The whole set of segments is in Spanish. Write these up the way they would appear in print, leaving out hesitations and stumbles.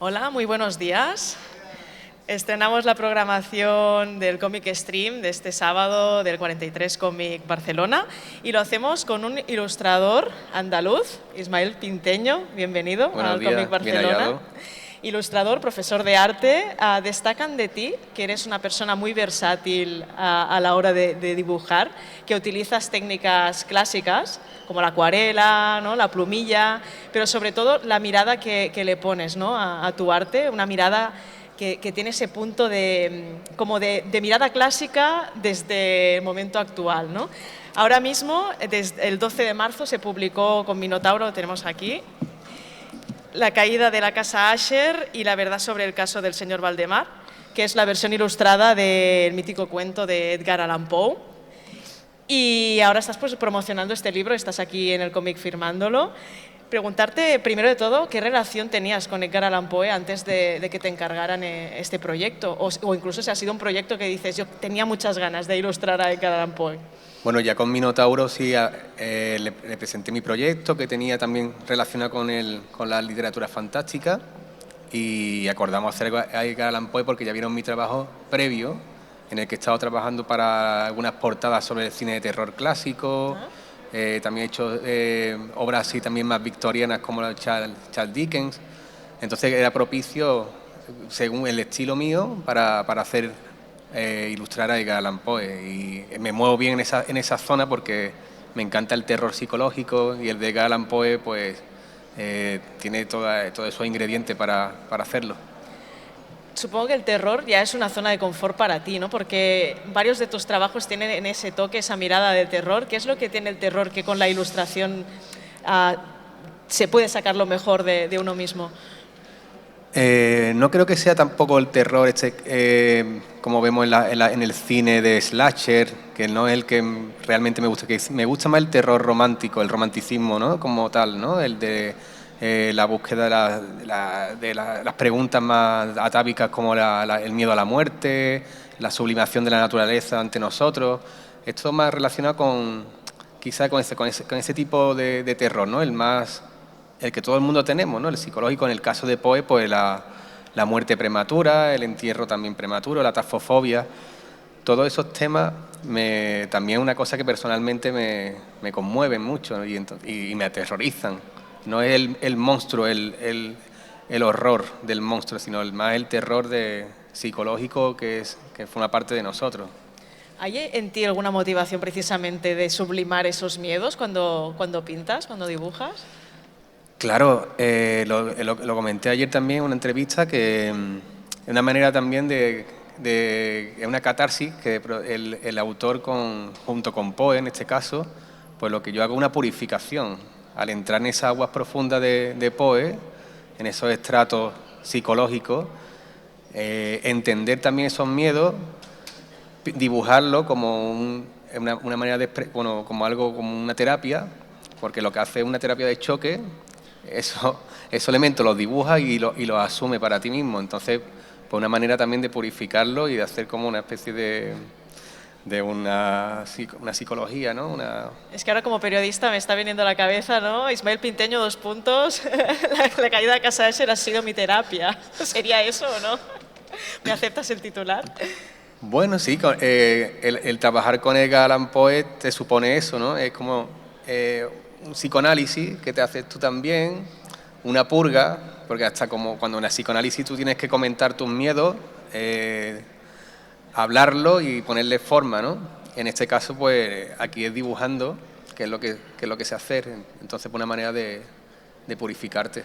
Hola, muy buenos días. Estrenamos la programación del Comic Stream de este sábado del 43 Comic Barcelona y lo hacemos con un ilustrador andaluz, Ismael Pinteño. Bienvenido Buenos al días, Comic bien Barcelona. hallado. Ilustrador, profesor de arte, destacan de ti que eres una persona muy versátil a la hora de dibujar, que utilizas técnicas clásicas como la acuarela, ¿no?, la plumilla, pero sobre todo la mirada que le pones, ¿no?, a tu arte, una mirada que tiene ese punto como de mirada clásica desde el momento actual, ¿no? Ahora mismo, desde el 12 de marzo, se publicó con Minotauro, lo tenemos aquí, La caída de la casa Asher y La verdad sobre el caso del señor Valdemar, que es la versión ilustrada del mítico cuento de Edgar Allan Poe. Y ahora estás pues promocionando este libro, estás aquí en el cómic firmándolo. Preguntarte, primero de todo, ¿qué relación tenías con Edgar Allan Poe antes de que te encargaran este proyecto? O incluso si ha sido un proyecto que dices, yo tenía muchas ganas de ilustrar a Edgar Allan Poe. Bueno, ya con Minotauro sí le presenté mi proyecto, que tenía también relacionado con la literatura fantástica, y acordamos hacer a Edgar Allan Poe porque ya vieron mi trabajo previo, en el que he estado trabajando para algunas portadas sobre el cine de terror clásico. También he hecho obras así también más victorianas como la de Charles Dickens. Entonces era propicio, según el estilo mío, para hacer ilustrar a Edgar Allan Poe. Y me muevo bien en esa zona porque me encanta el terror psicológico, y el de Edgar Allan Poe pues tiene todos esos ingredientes para hacerlo. Supongo que el terror ya es una zona de confort para ti, ¿no? Porque varios de tus trabajos tienen en ese toque, esa mirada de terror. ¿Qué es lo que tiene el terror que con la ilustración se puede sacar lo mejor de uno mismo? No creo que sea tampoco el terror como vemos en el cine de slasher, que no es el que realmente me gusta. Que me gusta más el terror romántico, el romanticismo, ¿no?, como tal, ¿no? El de la búsqueda de las preguntas más atávicas, como el miedo a la muerte, la sublimación de la naturaleza ante nosotros. Esto más relacionado quizá con ese tipo de terror, ¿no? El que todo el mundo tenemos, ¿no? El psicológico. En el caso de Poe, pues la muerte prematura, el entierro también prematuro, la tasfofobia. Todos esos temas también es una cosa que personalmente me conmueven mucho y me aterrorizan. No es el monstruo, el horror del monstruo, sino más el terror psicológico que forma parte de nosotros. ¿Hay en ti alguna motivación precisamente de sublimar esos miedos cuando pintas, cuando dibujas? Claro, lo comenté ayer también en una entrevista, que es una manera también es una catarsis que el autor junto con Poe, en este caso, pues lo que yo hago es una purificación. Al entrar en esas aguas profundas de Poe, en esos estratos psicológicos, entender también esos miedos, dibujarlo como una manera como algo, como una terapia, porque lo que hace es una terapia de choque. Esos elementos los dibujas y los asume para ti mismo. Entonces, pues una manera también de purificarlo y de hacer como una especie de una psicología, ¿no? Es que ahora como periodista me está viniendo a la cabeza, ¿no? Ismael Pinteño, 2 puntos, la caída de casa Asher ha sido mi terapia. ¿Sería eso o no? ¿Me aceptas el titular? Bueno, sí, el trabajar con Edgar Allan Poe te supone eso, ¿no? Es como un psicoanálisis que te haces tú también, una purga, porque hasta como cuando en la psicoanálisis tú tienes que comentar tus miedos, hablarlo y ponerle forma, ¿no? En este caso, pues aquí es dibujando, que es lo que sé hacer. Entonces, pues una manera de purificarte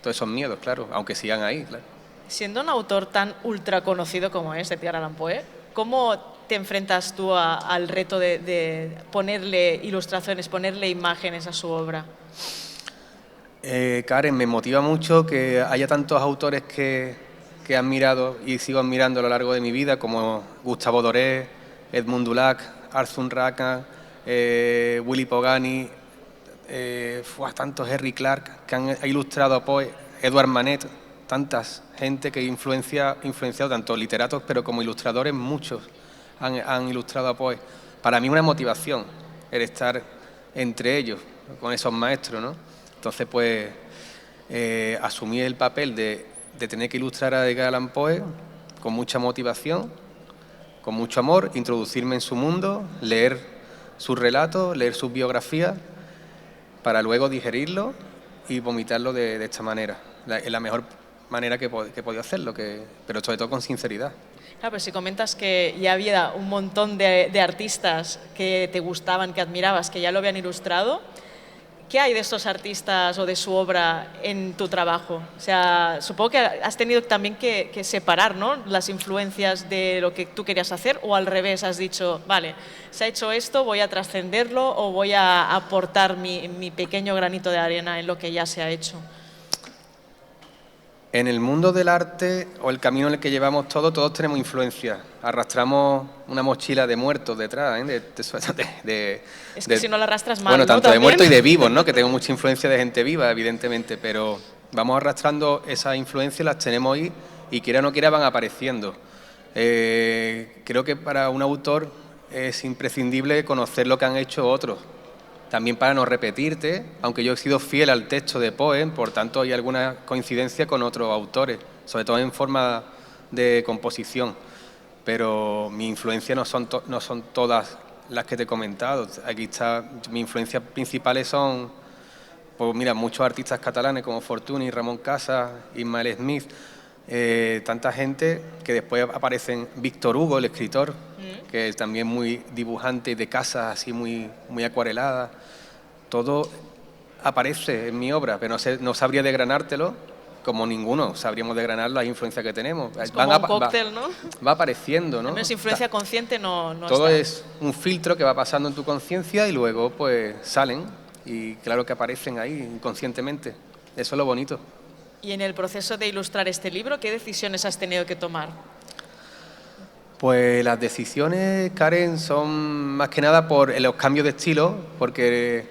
todos esos miedos, claro, aunque sigan ahí, claro. Siendo un autor tan ultra conocido como es Edgar Allan Poe, ¿cómo te enfrentas tú al reto de ponerle ilustraciones, ponerle imágenes a su obra? Karen, me motiva mucho que haya tantos autores que he admirado y sigo admirando a lo largo de mi vida, como Gustavo Doré, Edmund Dulac, Arthur Rackham, Willy Pogani, tantos Henry Clark que han ilustrado a Poe, Edward Manet, tantas gente que ha influenciado tanto literatos pero como ilustradores. Muchos han ilustrado a Poe. Para mí una motivación el estar entre ellos, con esos maestros, ¿no? Entonces, pues, asumí el papel de de tener que ilustrar a Edgar Allan Poe con mucha motivación, con mucho amor, introducirme en su mundo, leer sus relatos, leer sus biografías, para luego digerirlo y vomitarlo de esta manera. Es la mejor manera que he podido hacerlo, pero sobre todo con sinceridad. Claro, pero si comentas que ya había un montón de artistas que te gustaban, que admirabas, que ya lo habían ilustrado, ¿qué hay de estos artistas o de su obra en tu trabajo? O sea, supongo que has tenido también que separar, ¿no?, las influencias de lo que tú querías hacer, o al revés, has dicho, vale, se ha hecho esto, voy a trascenderlo o voy a aportar mi pequeño granito de arena en lo que ya se ha hecho. En el mundo del arte, o el camino en el que llevamos todos tenemos influencia. Arrastramos una mochila de muertos detrás, ¿eh? Es que si no la arrastras mal, bueno, ¿no? tanto ¿También? de muertos y de vivos, ¿no? Que tengo mucha influencia de gente viva, evidentemente, pero vamos arrastrando esas influencias, las tenemos ahí, y quiera o no quiera van apareciendo. Creo que para un autor es imprescindible conocer lo que han hecho otros. También para no repetirte, aunque yo he sido fiel al texto de Poe, por tanto hay alguna coincidencia con otros autores, sobre todo en forma de composición, pero mis influencias no son todas las que te he comentado. Aquí está, mis influencias principales son, pues mira, muchos artistas catalanes como Fortuny, Ramón Casas, Ismael Smith, tanta gente que después aparecen, Víctor Hugo, el escritor, que es también muy dibujante de casas así muy acuareladas. Todo aparece en mi obra, pero no sabría desgranártelo, como ninguno sabríamos desgranar las influencias que tenemos. Es como un cóctel, ¿no? Va apareciendo, ¿no? Al menos influencia consciente no todo está. Es un filtro que va pasando en tu conciencia y luego pues salen, y claro que aparecen ahí inconscientemente. Eso es lo bonito. Y en el proceso de ilustrar este libro, ¿qué decisiones has tenido que tomar? Pues las decisiones, Karen, son más que nada por los cambios de estilo, porque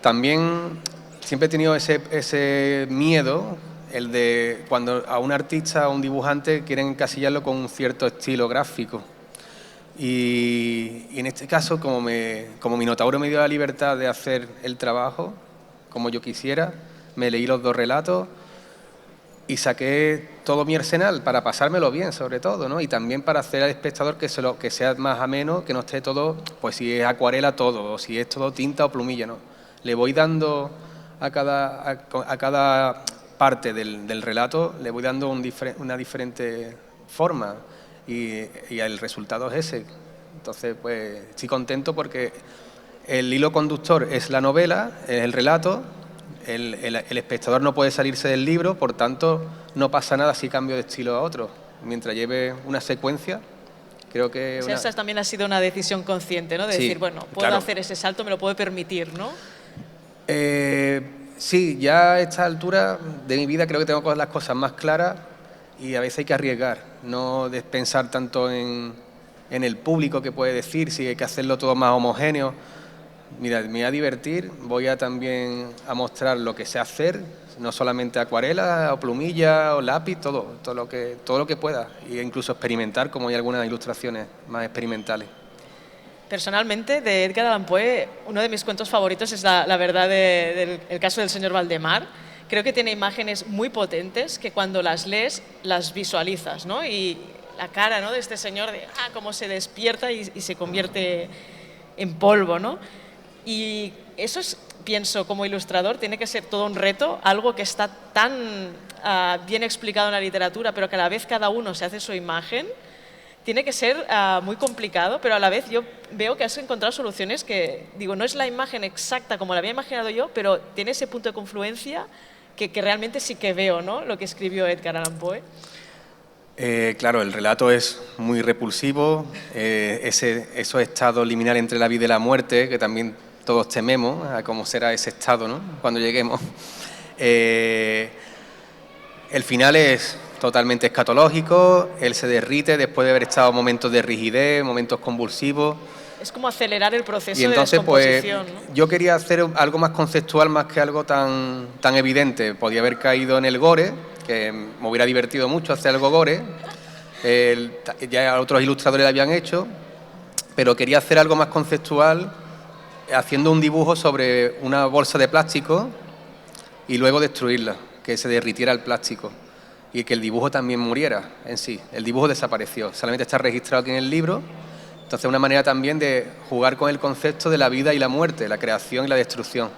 también siempre he tenido ese miedo, el de cuando a un artista o un dibujante quieren encasillarlo con un cierto estilo gráfico. Y en este caso, como mi Minotauro me dio la libertad de hacer el trabajo como yo quisiera, me leí los 2 relatos y saqué todo mi arsenal para pasármelo bien, sobre todo, ¿no? Y también para hacer al espectador que sea más ameno, que no esté todo, pues si es acuarela todo, o si es todo tinta o plumilla, ¿no? Le voy dando a cada parte del relato, le voy dando una diferente forma, y el resultado es ese. Entonces, pues estoy contento porque el hilo conductor es la novela, es el relato. El espectador no puede salirse del libro, por tanto, no pasa nada si cambio de estilo a otro. Mientras lleve una secuencia, creo que... Esa también ha sido una decisión consciente, ¿no? De decir, bueno, puedo hacer ese salto, me lo puedo permitir, ¿no? Sí, ya a esta altura de mi vida creo que tengo las cosas más claras, y a veces hay que arriesgar, no pensar tanto en el público que puede decir, si hay que hacerlo todo más homogéneo. Mira, me voy a divertir, voy a también a mostrar lo que sé hacer, no solamente acuarela o plumilla o lápiz, todo lo que pueda, e incluso experimentar, como hay algunas ilustraciones más experimentales. Personalmente, de Edgar Allan Poe, uno de mis cuentos favoritos es la verdad del caso del señor Valdemar. Creo que tiene imágenes muy potentes que cuando las lees las visualizas, ¿no? Y la cara, ¿no?, de este señor, cómo se despierta y se convierte en polvo, ¿no? Y eso pienso, como ilustrador, tiene que ser todo un reto, algo que está tan bien explicado en la literatura, pero que a la vez cada uno se hace su imagen. Tiene que ser muy complicado, pero a la vez yo veo que has encontrado soluciones que, digo, no es la imagen exacta como la había imaginado yo, pero tiene ese punto de confluencia que realmente sí que veo, ¿no?, lo que escribió Edgar Allan Poe. Claro, el relato es muy repulsivo, esos estados liminales entre la vida y la muerte, que también todos tememos a cómo será ese estado, ¿no?, cuando lleguemos. El final es totalmente escatológico, él se derrite después de haber estado momentos de rigidez, momentos convulsivos. Es como acelerar el proceso y entonces, de descomposición, pues, ¿no? Yo quería hacer algo más conceptual más que algo tan evidente. Podía haber caído en el gore, que me hubiera divertido mucho hacer algo gore. Ya otros ilustradores lo habían hecho, pero quería hacer algo más conceptual haciendo un dibujo sobre una bolsa de plástico y luego destruirla, que se derritiera el plástico. y que el dibujo también muriera en sí. El dibujo desapareció, solamente está registrado aquí en el libro. Entonces, una manera también de jugar con el concepto de la vida y la muerte, la creación y la destrucción.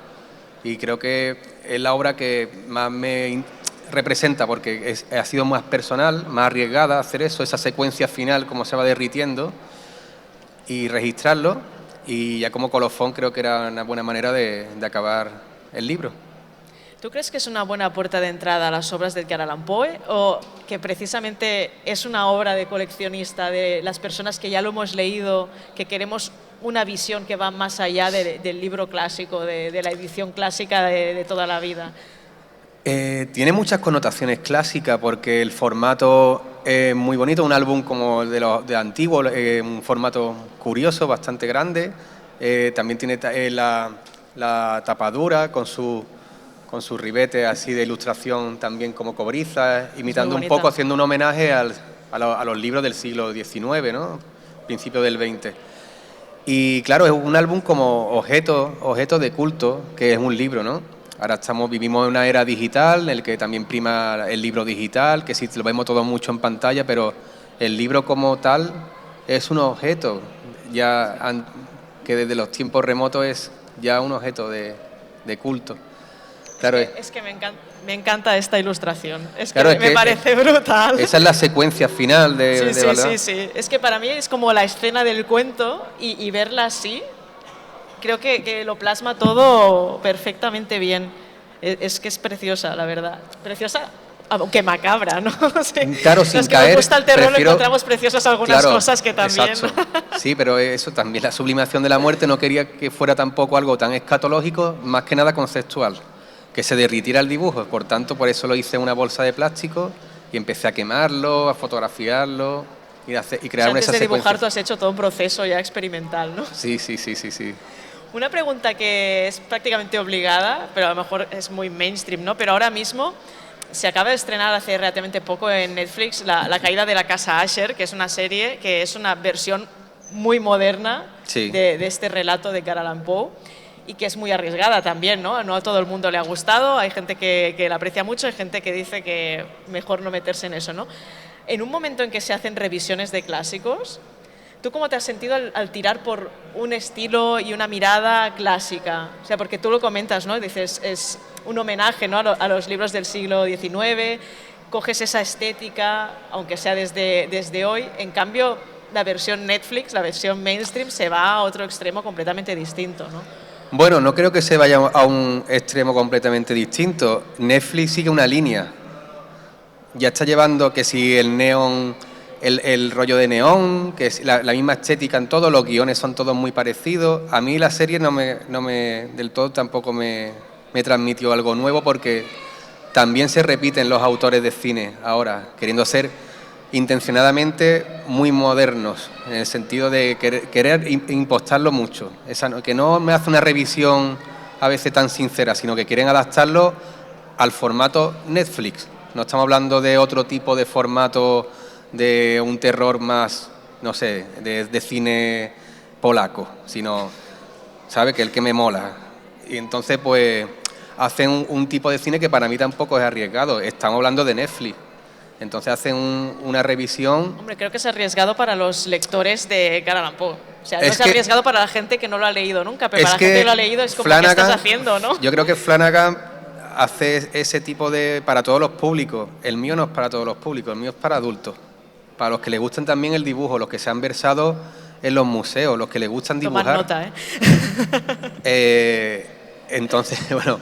Y creo que es la obra que más me representa, porque ha sido más personal, más arriesgada hacer eso, esa secuencia final, cómo se va derritiendo, y registrarlo. Y ya como colofón creo que era una buena manera de acabar el libro. ¿Tú crees que es una buena puerta de entrada a las obras de Edgar Allan Poe o que precisamente es una obra de coleccionista de las personas que ya lo hemos leído, que queremos una visión que va más allá del libro clásico, de la edición clásica de toda la vida? Tiene muchas connotaciones clásicas porque el formato es muy bonito, un álbum como de antiguo, un formato curioso, bastante grande. También tiene la tapadura con su ribete así de ilustración también como cobriza, imitando un poco, haciendo un homenaje a los libros del siglo XIX, ¿no? Principio del XX. Y claro, es un álbum como objeto de culto, que es un libro, ¿no? Ahora vivimos en una era digital, en el que también prima el libro digital, que sí lo vemos todo mucho en pantalla, pero el libro como tal es un objeto, que desde los tiempos remotos es ya un objeto de culto. Claro, es que me encanta esta ilustración, claro, me parece brutal. Esa es la secuencia final Sí. Es que para mí es como la escena del cuento y verla así, creo que lo plasma todo perfectamente bien. Es que es preciosa, la verdad. Preciosa, aunque macabra, ¿no? Sí. Claro, sin los que caer, nos gusta el terror encontramos preciosas algunas cosas que también. Exacto. Sí, pero eso también, la sublimación de la muerte, no quería que fuera tampoco algo tan escatológico, más que nada conceptual, que se derritiera el dibujo. Por tanto, por eso lo hice en una bolsa de plástico y empecé a quemarlo, a fotografiarlo y crear esa secuencia. Antes de dibujar tú has hecho todo un proceso ya experimental, ¿no? Sí. Una pregunta que es prácticamente obligada, pero a lo mejor es muy mainstream, ¿no? Pero ahora mismo se acaba de estrenar hace relativamente poco en Netflix La caída de la casa Usher, que es una serie que es una versión muy moderna de este relato de Edgar Allan Poe y que es muy arriesgada también, ¿no? No a todo el mundo le ha gustado, hay gente que la aprecia mucho, hay gente que dice que mejor no meterse en eso, ¿no? En un momento en que se hacen revisiones de clásicos, ¿tú cómo te has sentido al tirar por un estilo y una mirada clásica? O sea, porque tú lo comentas, ¿no? Dices, es un homenaje, ¿no? a los libros del siglo XIX, coges esa estética, aunque sea desde hoy. En cambio, la versión Netflix, la versión mainstream, se va a otro extremo completamente distinto, ¿no? Bueno, no creo que se vaya a un extremo completamente distinto. Netflix sigue una línea. Ya está llevando que si el neón... El rollo de neón, que es la misma estética en todos, los guiones son todos muy parecidos. A mí la serie no me del todo tampoco me transmitió algo nuevo, porque también se repiten los autores de cine ahora, queriendo ser intencionadamente muy modernos, en el sentido de querer impostarlo mucho. Que no me hace una revisión a veces tan sincera, sino que quieren adaptarlo al formato Netflix. No estamos hablando de otro tipo de formato, de un terror más, no sé, de cine polaco, sino, ¿sabe? Que el que me mola. Y entonces, pues, hacen un tipo de cine que para mí tampoco es arriesgado. Estamos hablando de Netflix. Entonces hacen una revisión... Hombre, creo que es arriesgado para los lectores de Edgar Allan Poe. O sea, no es arriesgado para la gente que no lo ha leído nunca, pero para la gente que lo ha leído es como, Flanagan, ¿qué estás haciendo, no? Yo creo que Flanagan hace ese tipo para todos los públicos. El mío no es para todos los públicos, el mío es para adultos. Para los que les gustan también el dibujo, los que se han versado en los museos, los que les gustan dibujar. Tomar nota, Entonces, bueno,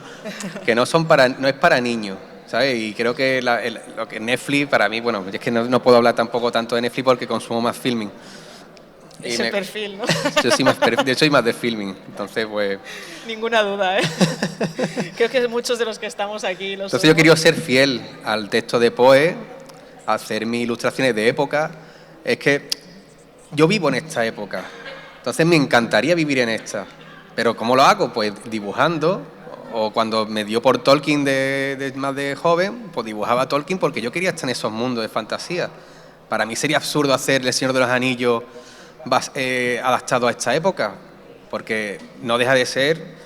que no es para niños, ¿sabes? Y creo que lo que Netflix, para mí, bueno, es que no puedo hablar tampoco tanto de Netflix porque consumo más filming. Ese perfil, ¿no? Yo soy más de filming, entonces pues... Ninguna duda, Creo que muchos de los que estamos aquí Entonces yo quería ser fiel al texto de Poe, hacer mis ilustraciones de época. Es que yo vivo en esta época, entonces me encantaría vivir en esta. Pero ¿cómo lo hago? Pues dibujando, o cuando me dio por Tolkien más de joven, pues dibujaba Tolkien porque yo quería estar en esos mundos de fantasía. Para mí sería absurdo hacer El Señor de los Anillos adaptado a esta época, porque no deja de ser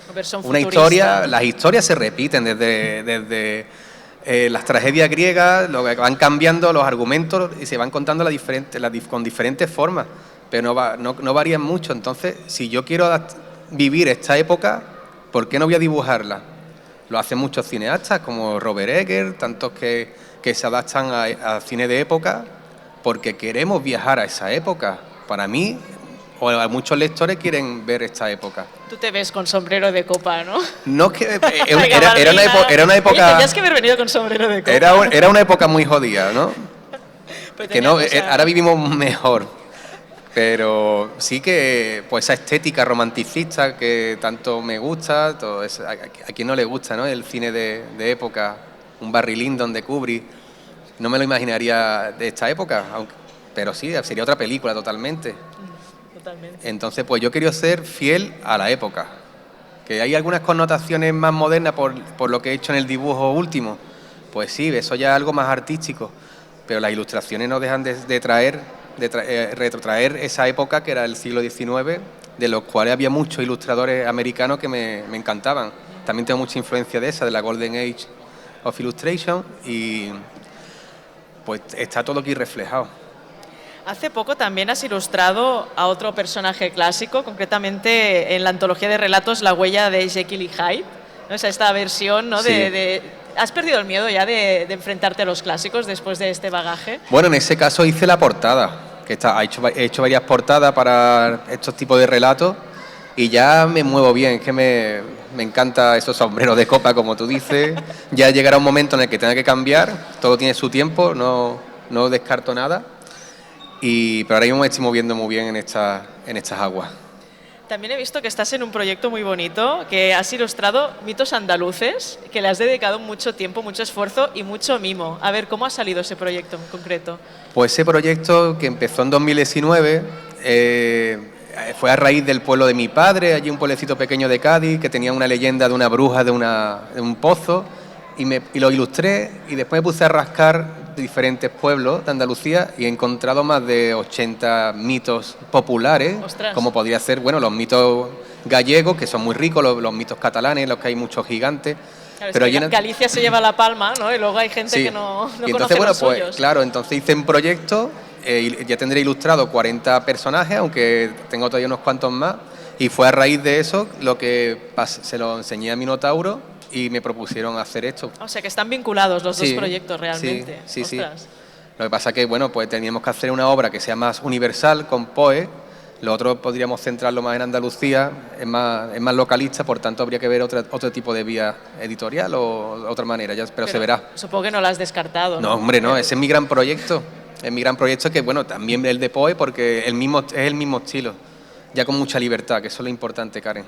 una historia. Las historias se repiten desde las tragedias griegas, lo que van cambiando los argumentos y se van contando con diferentes formas, pero no varían mucho. Entonces, si yo quiero vivir esta época, ¿por qué no voy a dibujarla? Lo hacen muchos cineastas como Robert Egger, tantos que se adaptan a cine de época, porque queremos viajar a esa época. Para mí, o muchos lectores quieren ver esta época. Tú te ves con sombrero de copa, ¿no? No, que era una época... Oye, tenías que haber venido con sombrero de copa. Era una época muy jodida, ¿no? Que no, ahora vivimos mejor. Pero sí que pues esa estética romanticista que tanto me gusta, todo eso, a quien no le gusta, ¿no? El cine de época, un Barry Lyndon de Kubrick, no me lo imaginaría de esta época, pero sí, sería otra película totalmente. Totalmente. Entonces, pues yo quería ser fiel a la época. Que hay algunas connotaciones más modernas por lo que he hecho en el dibujo último. Pues sí, eso ya es algo más artístico. Pero las ilustraciones no dejan de retrotraer esa época que era el siglo XIX, de los cuales había muchos ilustradores americanos que me encantaban. También tengo mucha influencia de esa, de la Golden Age of Illustration, y pues está todo aquí reflejado. Hace poco también has ilustrado a otro personaje clásico, concretamente en la antología de relatos La huella de Jekyll y Hyde, ¿no? Es esta versión, ¿no? Sí. ¿Has perdido el miedo ya de enfrentarte a los clásicos después de este bagaje? Bueno, en ese caso hice la portada, que he hecho varias portadas para estos tipos de relatos y ya me muevo bien, es que me encanta esos sombreros de copa, como tú dices. Ya llegará un momento en el que tenga que cambiar, todo tiene su tiempo, no descarto nada. Pero ahora mismo me estoy moviendo muy bien en estas aguas. También he visto que estás en un proyecto muy bonito, que has ilustrado mitos andaluces, que le has dedicado mucho tiempo, mucho esfuerzo y mucho mimo. A ver, ¿cómo ha salido ese proyecto en concreto? Pues ese proyecto, que empezó en 2019, fue a raíz del pueblo de mi padre, allí un pueblecito pequeño de Cádiz, que tenía una leyenda de una bruja de un pozo, y lo ilustré, y después me puse a rascar diferentes pueblos de Andalucía y he encontrado más de 80 mitos populares. ¡Ostras! Como podría ser, bueno, los mitos gallegos, que son muy ricos, los mitos catalanes, los que hay muchos gigantes. Claro, pero es que Galicia se lleva la palma, ¿no? Y luego hay gente sí, que no y entonces, conoce bueno, los pues suyos. claro, entonces hice un proyecto, ya tendré ilustrado 40 personajes, aunque tengo todavía unos cuantos más, y fue a raíz de eso lo que se lo enseñé a Minotauro y me propusieron hacer esto. O sea, que están vinculados los dos Sí, proyectos realmente. Sí. Ostras. Lo que pasa que, bueno, pues teníamos que hacer una obra que sea más universal, con POE. Lo otro podríamos centrarlo más en Andalucía, es más localista, por tanto habría que ver otro tipo de vía editorial o otra manera, pero se verá. Supongo que no lo has descartado. No, hombre, no, ese es mi gran proyecto. Es mi gran proyecto que, bueno, también el de POE, porque es el mismo estilo, ya con mucha libertad, que eso es lo importante, Karen.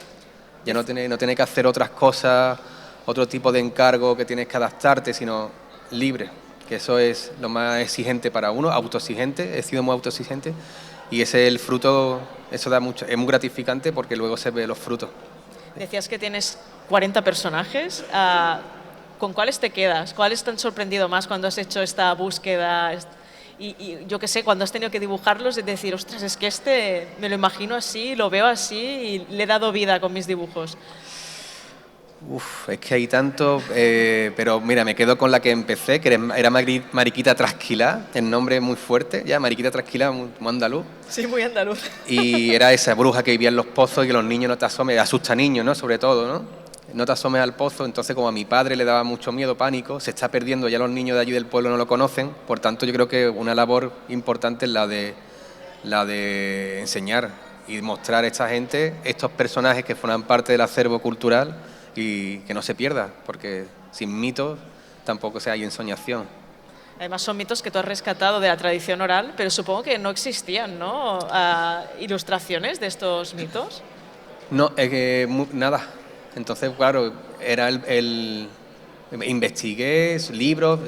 Ya no tiene que hacer otras cosas, otro tipo de encargo que tienes que adaptarte, sino libre, que eso es lo más exigente para uno, autoexigente, he sido muy autoexigente, y ese es el fruto, eso da mucho, es muy gratificante porque luego se ve los frutos. Decías que tienes 40 personajes, ¿con cuáles te quedas? ¿Cuáles te han sorprendido más cuando has hecho esta búsqueda? Y yo qué sé, cuando has tenido que dibujarlos, de decir, ostras, es que me lo imagino así, lo veo así y le he dado vida con mis dibujos. Es que hay tanto, pero mira, me quedo con la que empecé, que era Mariquita Trasquilá, el nombre muy fuerte, ya, Mariquita Trasquilá, muy andaluz. Sí, muy andaluz. Y era esa bruja que vivía en los pozos y que los niños no te asomen, asusta a niños, ¿no? Sobre todo, ¿no? No te asomes al pozo, entonces como a mi padre le daba mucho miedo, pánico, se está perdiendo, ya los niños de allí del pueblo no lo conocen, por tanto yo creo que una labor importante es la de enseñar y mostrar a esta gente estos personajes que forman parte del acervo cultural y que no se pierda, porque sin mitos tampoco hay ensoñación. Además son mitos que tú has rescatado de la tradición oral, pero supongo que no existían, ¿no? ¿Ilustraciones de estos mitos? No, nada. Entonces, claro, era investigué libros,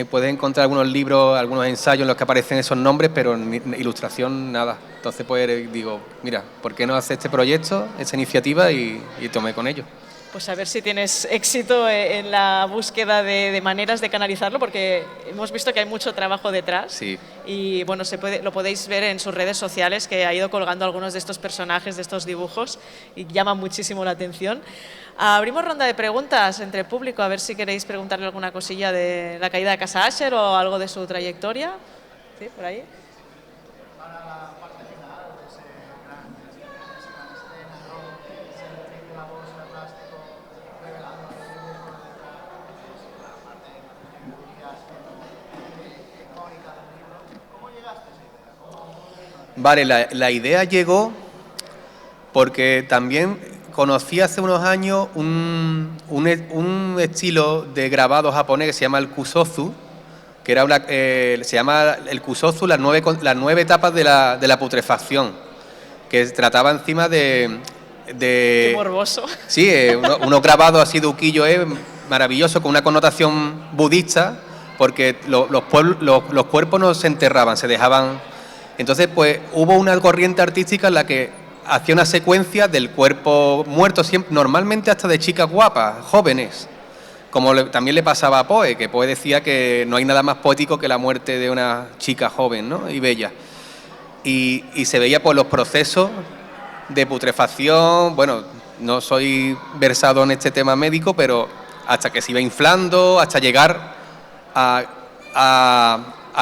puedes encontrar algunos libros, algunos ensayos en los que aparecen esos nombres, pero ilustración nada. Entonces, pues digo, mira, ¿por qué no hacer este proyecto, esta iniciativa y tomé con ello? pues a ver si tienes éxito en la búsqueda de maneras de canalizarlo, porque hemos visto que hay mucho trabajo detrás. Sí. Y bueno, lo podéis ver en sus redes sociales, que ha ido colgando algunos de estos personajes, de estos dibujos, y llama muchísimo la atención. Abrimos ronda de preguntas entre el público, a ver si queréis preguntarle alguna cosilla de la caída de Casa Asher o algo de su trayectoria. ¿Sí? Por ahí. Vale, la idea llegó porque también conocí hace unos años un estilo de grabado japonés que se llama el Kusozu, que era se llama el Kusozu, las nueve etapas de la putrefacción, que trataba encima de Qué morboso. Sí, unos grabados así de ukiyo maravilloso, con una connotación budista, porque los cuerpos no se enterraban, se dejaban. Entonces, pues hubo una corriente artística en la que hacía una secuencia del cuerpo muerto, normalmente hasta de chicas guapas, jóvenes, como también le pasaba a Poe, que Poe decía que no hay nada más poético que la muerte de una chica joven, ¿no? Y bella. Y se veía pues los procesos de putrefacción. Bueno, no soy versado en este tema médico, pero hasta que se iba inflando, hasta llegar a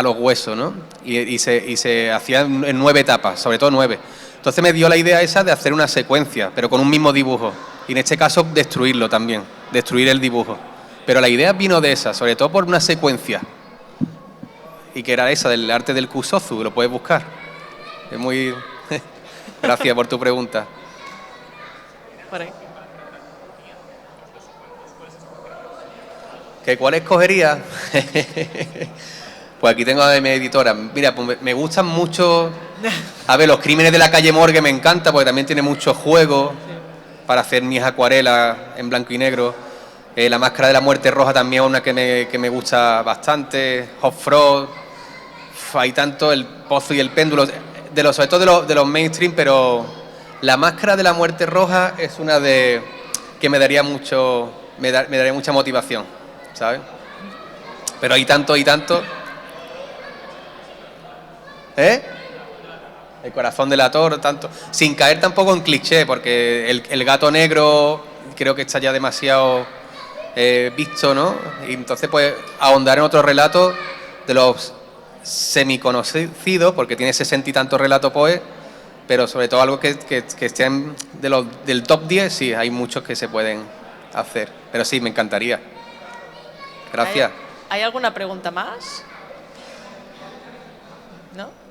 los huesos, ¿no? Y se hacía en 9 etapas, sobre todo 9. Entonces me dio la idea esa de hacer una secuencia, pero con un mismo dibujo. Y en este caso destruirlo también, destruir el dibujo. Pero la idea vino de esa, sobre todo por una secuencia. Y que era esa, del arte del Kusozu, lo puedes buscar. Es muy... Gracias por tu pregunta. Por ahí. ¿Cuál escogería? Pues aquí tengo a mi editora. Mira, pues me gustan mucho... A ver, Los crímenes de la calle Morgue me encanta, porque también tiene mucho juego para hacer mis acuarelas en blanco y negro. La máscara de la muerte roja también es una que me gusta bastante. Hot Frost. Hay tanto, El pozo y el péndulo, sobre todo de los mainstream, pero la máscara de la muerte roja es una que me daría mucha motivación, ¿sabes? Pero hay tanto y tanto. El corazón del ator, tanto. Sin caer tampoco en cliché, porque el gato negro creo que está ya demasiado visto, ¿no? Y entonces, pues, ahondar en otros relatos de los semiconocidos, porque tiene 60 y tantos relatos Poe, pero sobre todo algo que estén del top 10, sí, hay muchos que se pueden hacer. Pero sí, me encantaría. Gracias. ¿Hay alguna pregunta más? ¿No?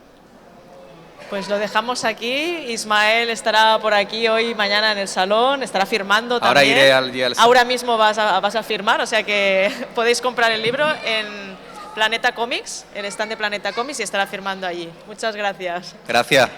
Pues lo dejamos aquí. Ismael estará por aquí hoy y mañana en el salón, estará firmando también. Ahora iré al día del salón. Ahora mismo vas a firmar, o sea que podéis comprar el libro en Planeta Comics, el stand de Planeta Comics, y estará firmando allí. Muchas gracias. Gracias.